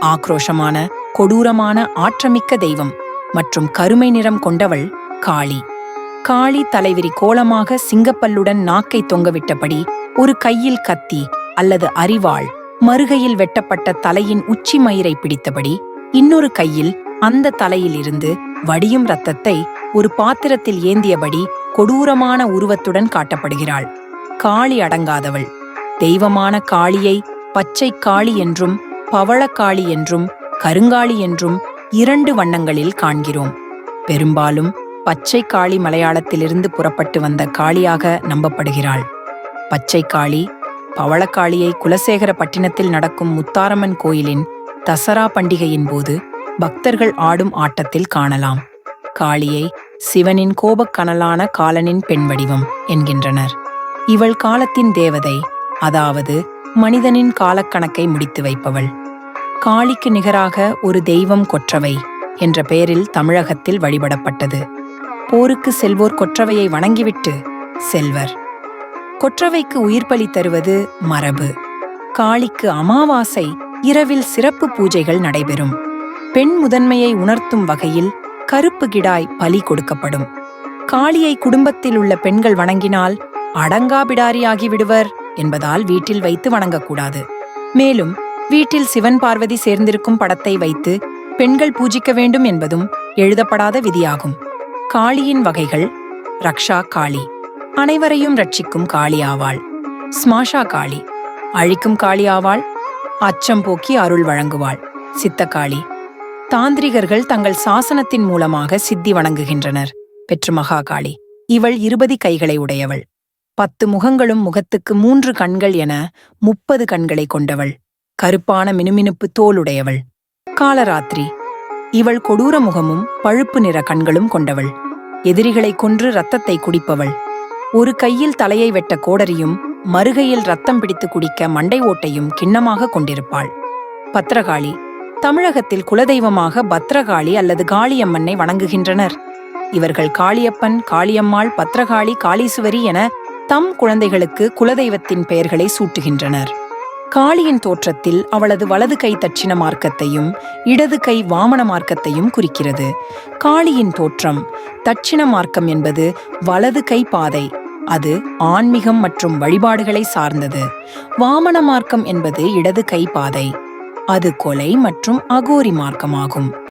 ஆக்ரோஷமான, கொடூரமான, ஆற்றமிக்க தெய்வம் மற்றும் கருமை நிறம் கொண்டவள் காளி. காளி தலைவிரி கோலமாக சிங்கப்பல்லுடன் நாக்கை தொங்கவிட்டபடி, ஒரு கையில் கத்தி அல்லது அரிவாள், மறுகையில் வெட்டப்பட்ட தலையின் உச்சி மயிரை பிடித்தபடி, இன்னொரு கையில் அந்த தலையில் இருந்து வடியும் இரத்தத்தை ஒரு பாத்திரத்தில் ஏந்தியபடி கொடூரமான உருவத்துடன் காட்டப்படுகிறாள். காளி அடங்காதவள். தெய்வமான காளியை பச்சை காளி என்றும் பவளக்காளி என்றும் கருங்காளி என்றும் 2 வண்ணங்களில் காண்கிறோம். பெரும்பாலும் பச்சை காளி மலையாளத்திலிருந்து புறப்பட்டு வந்த காளியாக நம்பப்படுகிறாள். பச்சை காளி பவளக்காளியை குலசேகரப்பட்டினத்தில் நடக்கும் முத்தாரம்மன் கோயிலின் தசரா பண்டிகையின் போது பக்தர்கள் ஆடும் ஆட்டத்தில் காணலாம். காளியை சிவனின் கோபக்கனலான காலனின் பெண் வடிவம் என்கின்றனர். இவள் காலத்தின் தேவதை, அதாவது மனிதனின் காலக்கணக்கை முடித்து வைப்பவள். காளிக்கு நிகராக ஒரு தெய்வம் கொற்றவை என்ற பெயரில் தமிழகத்தில் வழிபடப்பட்டது. போருக்கு செல்வோர் கொற்றவையை வணங்கிவிட்டு செல்வர். கொற்றவைக்கு உயிர்பலி தருவது மரபு. காளிக்கு அமாவாசை இரவில் சிறப்பு பூஜைகள் நடைபெறும். பெண் முதன்மையை உணர்த்தும் வகையில் கருப்பு கிடாய் பலி கொடுக்கப்படும். காளியை குடும்பத்தில் உள்ள பெண்கள் வணங்கினால் அடங்காபிடாரியாகி விடுவர் என்பதால் வீட்டில் வைத்து வணங்கக்கூடாது. மேலும் வீட்டில் சிவன் பார்வதி சேர்ந்திருக்கும் படத்தை வைத்து பெண்கள் பூஜிக்க வேண்டும் என்பதும் எழுதப்படாத விதியாகும். காளியின் வகைகள்: ரக்ஷா காளி, அனைவரையும் ரட்சிக்கும் காளி ஆவாள். ஸ்மாஷா காளி, அழிக்கும் காளி ஆவாள். அச்சம் போக்கி அருள் வழங்குவாள். சித்தகாளி, தாந்திரிகர்கள் தங்கள் சாசனத்தின் மூலமாக சித்தி வணங்குகின்றனர். பெற்று மகாகாளி, இவள் 20 கைகளை உடையவள். 10 முகங்களும் முகத்துக்கு 3 கண்கள் என 30 கண்களை கொண்டவள். கருப்பான மினுமினுப்பு தோலுடையவள். காலராத்திரி, இவள் கொடூர முகமும் பழுப்பு நிற கண்களும் கொண்டவள். எதிரிகளை கொன்று இரத்தத்தை குடிப்பவள். ஒரு கையில் தலையை வெட்ட கோடரியும் மறுகையில் ரத்தம் பிடித்து குடிக்க மண்டை ஓட்டையும் கிண்ணமாக கொண்டிருப்பாள். பத்ரகாளி, தமிழகத்தில் குலதெய்வமாக பத்ரகாளி அல்லது காளியம்மனை வணங்குகின்றனர். இவர்கள் காளியப்பன், காளியம்மாள், பத்ரகாளி, காளீசுவரி என தம் குழந்தைகளுக்கு குலதெய்வத்தின் பெயர்களை சூட்டுகின்றனர். காளியின் தோற்றத்தில் அவளது வலது கை தட்சிண மார்க்கத்தையும் இடது கை வாமன மார்க்கத்தையும் குறிக்கிறது. காளியின் தோற்றம் தட்சிண மார்க்கம் என்பது வலது கை பாதை. அது ஆன்மீகம் மற்றும் வழிபாடுகளை சார்ந்தது. வாமன மார்க்கம் என்பது இடது கை பாதை. அது கொலை மற்றும் அகோரி மார்க்கமாகும்.